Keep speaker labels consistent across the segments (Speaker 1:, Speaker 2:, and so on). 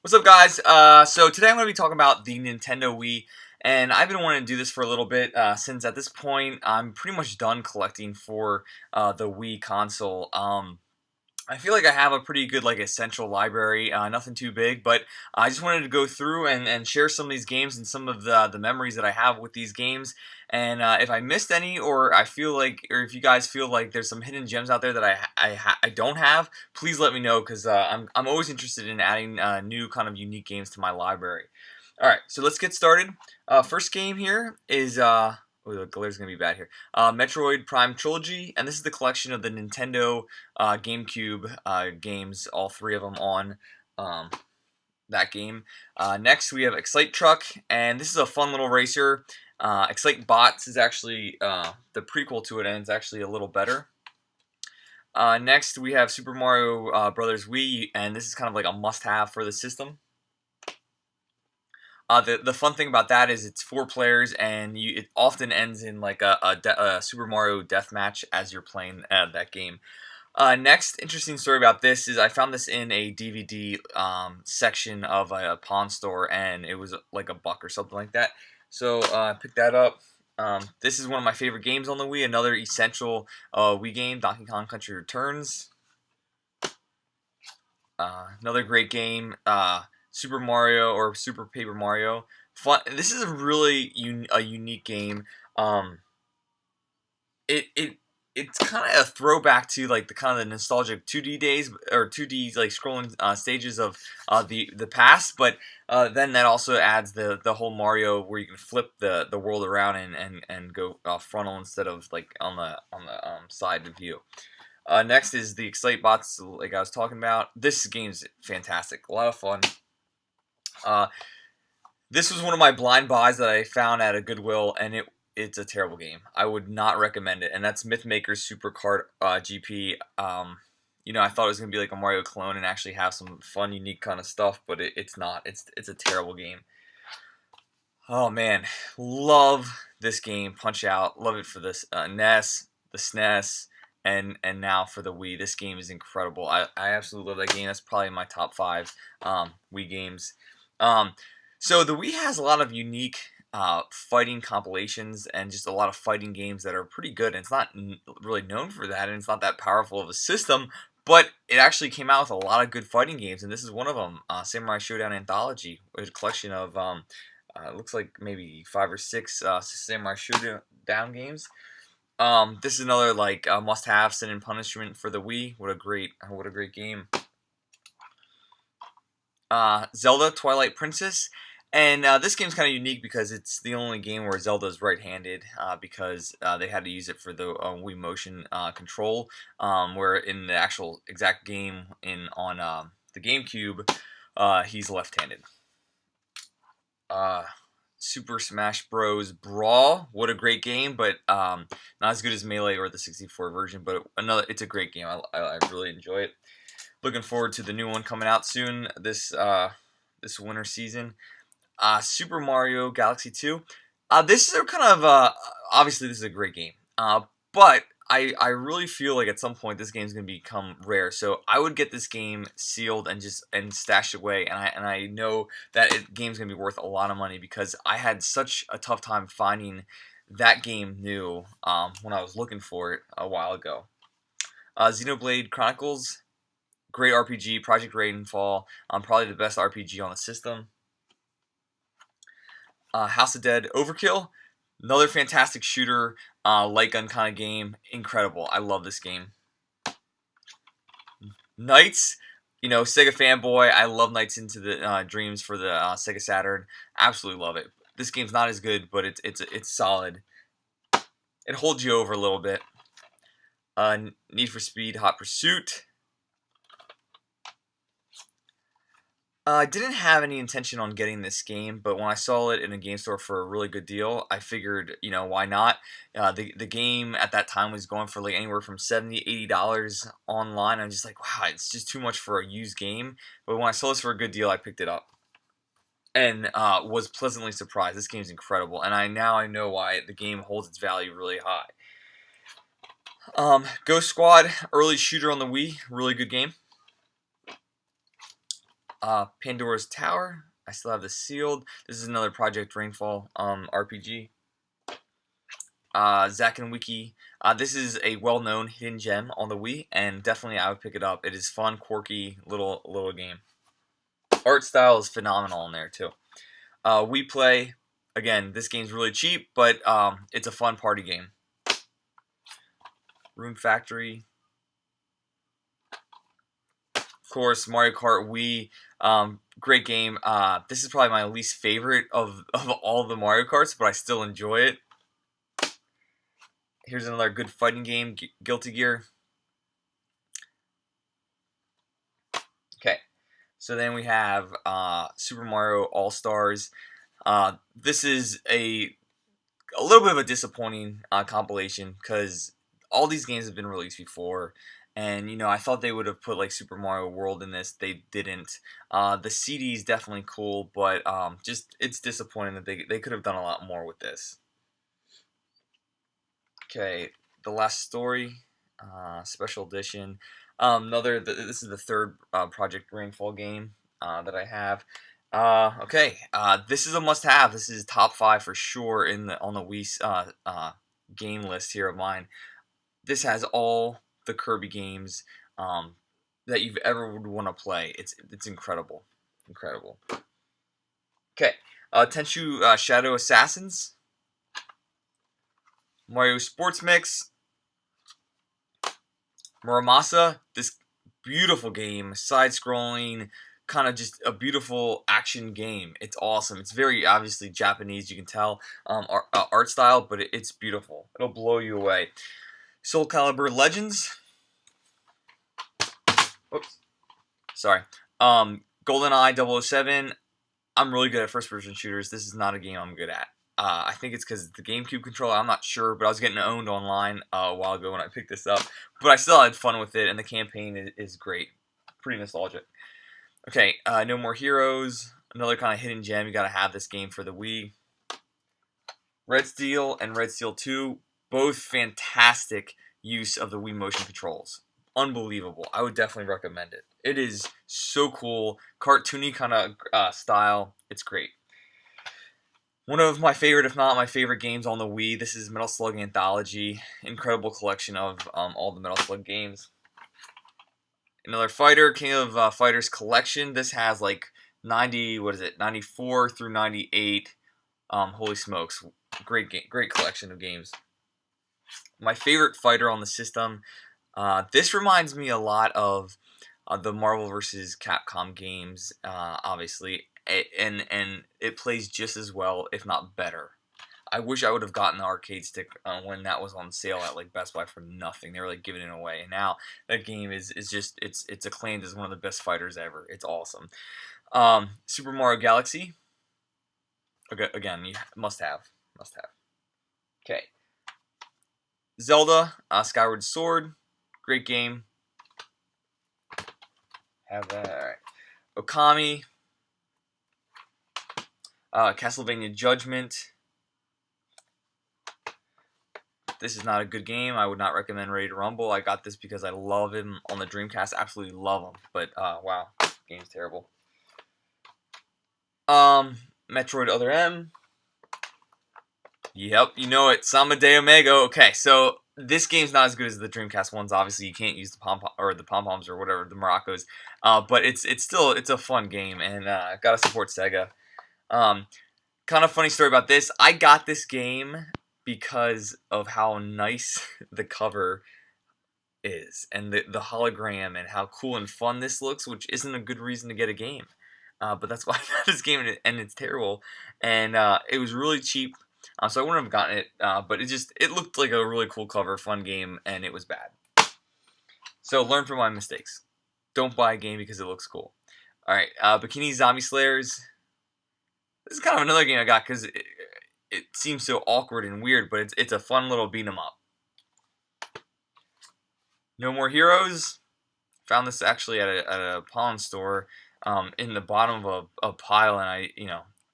Speaker 1: What's up, guys? So today I'm going to be talking about the Nintendo Wii, and I've been wanting to do this for a little bit since at this point I'm pretty much done collecting for the Wii console. I feel like I have a pretty good essential library, nothing too big, but I just wanted to go through and share some of these games and some of the memories that I have with these games. And if I missed any, or I feel like, or if you guys feel like there's some hidden gems out there that I don't have, please let me know because I'm always interested in adding new kind of unique games to my library. All right, so let's get started. First game here is oh, the glare is gonna be bad here. Metroid Prime Trilogy, and this is the collection of the Nintendo GameCube games, all three of them on um, that game. Next, we have Excite Truck, and this is a fun little racer. Excite Bots is actually the prequel to it, and it's actually a little better. Next, we have Super Mario Brothers Wii, and this is kind of like a must-have for the system. The fun thing about that is it's 4 players, and it often ends in like a Super Mario death match as you're playing that game. Next, interesting story about this is I found this in a DVD section of a pawn store, and it was like $1 or something like that. So I picked that up. This is one of my favorite games on the Wii. Another essential Wii game, Donkey Kong Country Returns. Another great game. Super Mario or Super Paper Mario. Fun. This is a really unique game. It's kind of a throwback to like the kind of the nostalgic 2D days or 2D like scrolling stages of the past, but then that also adds the whole Mario where you can flip the world around and go frontal instead of like on the side view. Next is the Excite Bots, like I was talking about. This game's fantastic, a lot of fun. This was one of my blind buys that I found at a Goodwill, and it's a terrible game. I would not recommend it, and that's Mythmaker's Super Kart GP. I thought it was gonna be like a Mario clone and actually have some fun, unique kind of stuff, but it's not. It's a terrible game. Oh man, love this game, Punch Out. Love it for this NES, the SNES, and now for the Wii. This game is incredible. I absolutely love that game. That's probably my top 5 Wii games. Um, so the Wii has a lot of unique fighting compilations and just a lot of fighting games that are pretty good. And it's not really known for that, and it's not that powerful of a system, but it actually came out with a lot of good fighting games, and this is one of them. Samurai Showdown Anthology, which is a collection of it looks like maybe 5 or 6 Samurai Showdown games. This is another like must-have, Sin and Punishment for the Wii. What a great game. Zelda Twilight Princess, and this game's kind of unique because it's the only game where Zelda's right-handed because they had to use it for the Wii Motion control, where in the actual exact game on the GameCube, he's left-handed. Super Smash Bros. Brawl, what a great game, but not as good as Melee or the 64 version, but it's a great game. I really enjoy it. Looking forward to the new one coming out soon this winter season. Super Mario Galaxy 2. This is a kind of obviously this is a great game, but I really feel like at some point this game is going to become rare. So I would get this game sealed and stash it away. And I know that game's going to be worth a lot of money because I had such a tough time finding that game new when I was looking for it a while ago. Xenoblade Chronicles. Great RPG, Project Rainfall, probably the best RPG on the system. House of Dead Overkill, another fantastic shooter, light gun kind of game, incredible. I love this game. Nights, Sega fanboy. I love Nights into the Dreams for the Sega Saturn. Absolutely love it. This game's not as good, but it's solid. It holds you over a little bit. Need for Speed Hot Pursuit. I didn't have any intention on getting this game, but when I saw it in a game store for a really good deal, I figured, why not? The game at that time was going for like anywhere from $70, $80 online. I'm just like, wow, it's just too much for a used game. But when I saw this for a good deal, I picked it up and was pleasantly surprised. This game's incredible, and I know why the game holds its value really high. Ghost Squad, early shooter on the Wii, really good game. Pandora's Tower. I still have this sealed. This is another Project Rainfall RPG. Zack and Wiki. This is a well-known hidden gem on the Wii, and definitely I would pick it up. It is fun, quirky, little game. Art style is phenomenal in there too. We play. Again, this game's really cheap, but it's a fun party game. Rune Factory. Of course, Mario Kart Wii. Great game. This is probably my least favorite of all the Mario Karts, but I still enjoy it. Here's another good fighting game, Guilty Gear. Okay, so then we have Super Mario All-Stars. This is a little bit of a disappointing compilation because all these games have been released before, and I thought they would have put like Super Mario World in this. They didn't. The CD is definitely cool, but just it's disappointing that they could have done a lot more with this. Okay, The Last Story, special edition. This is the third Project Rainfall game that I have. Okay, this is a must-have. This is top 5 for sure on the Wii game list here of mine. This has all the Kirby games that you've ever would want to play. It's incredible, incredible. Okay, Tenchu Shadow Assassins, Mario Sports Mix, Muramasa. This beautiful game, side-scrolling, kind of just a beautiful action game. It's awesome. It's very obviously Japanese, you can tell, art style, but it's beautiful. It'll blow you away. Soul Calibur Legends. Whoops. Sorry. GoldenEye 007. I'm really good at first-person shooters. This is not a game I'm good at. I think it's because the GameCube controller, I'm not sure, but I was getting owned online a while ago when I picked this up. But I still had fun with it, and the campaign is great. Pretty nostalgic. Okay, No More Heroes. Another kind of hidden gem. You got to have this game for the Wii. Red Steel and Red Steel 2. Both fantastic use of the Wii motion controls. Unbelievable. I would definitely recommend it. It is so cool. Cartoony kind of style. It's great. One of my favorite, if not my favorite games on the Wii. This is Metal Slug Anthology. Incredible collection of all the Metal Slug games. Another fighter, King of Fighters Collection. This has like 94 through 98. Holy smokes. Great game, great collection of games. My favorite fighter on the system. This reminds me a lot of the Marvel vs. Capcom games, obviously. And it plays just as well, if not better. I wish I would have gotten the arcade stick when that was on sale at like Best Buy for nothing. They were like giving it away, and now that game is just it's acclaimed as one of the best fighters ever. It's awesome. Super Mario Galaxy. Okay, again, you must have. Okay. Zelda, Skyward Sword, great game. Have that. All right. Okami. Castlevania Judgment. This is not a good game. I would not recommend Ready to Rumble. I got this because I love him on the Dreamcast. Absolutely love him. But, wow. Game's terrible. Metroid Other M. Yep, you know it. Sama de Omega. Okay, so this game's not as good as the Dreamcast ones. Obviously, you can't use the pom-poms or whatever, the maracas. But it's still a fun game, and gotta support Sega. Kind of funny story about this. I got this game because of how nice the cover is, and the hologram, and how cool and fun this looks, which isn't a good reason to get a game. But that's why I got this game, and it's terrible. And it was really cheap. So I wouldn't have gotten it, but it looked like a really cool cover, fun game, and it was bad. So learn from my mistakes. Don't buy a game because it looks cool. Alright, Bikini Zombie Slayers. This is kind of another game I got because it seems so awkward and weird, but it's a fun little beat 'em up. No More Heroes. Found this actually at a pawn store in the bottom of a pile, and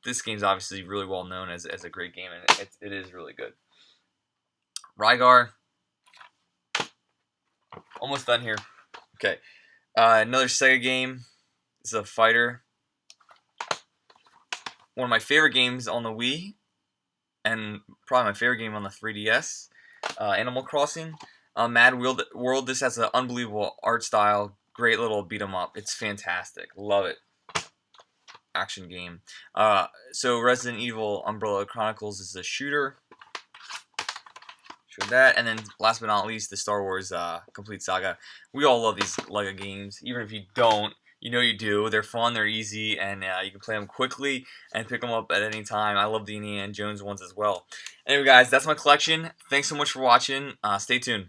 Speaker 1: this game's obviously really well known as a great game, and it is really good. Rygar. Almost done here. Okay. Another Sega game. This is a fighter. One of my favorite games on the Wii, and probably my favorite game on the 3DS. Animal Crossing. Mad World. This has an unbelievable art style. Great little beat 'em up. It's fantastic. Love it. Action game. So Resident Evil Umbrella Chronicles is a shooter. Showed that, and then last but not least, the Star Wars Complete Saga. We all love these LEGO games. Even if you don't, you know you do. They're fun, they're easy, and you can play them quickly and pick them up at any time. I love the Indiana Jones ones as well. Anyway, guys, that's my collection. Thanks so much for watching. Stay tuned.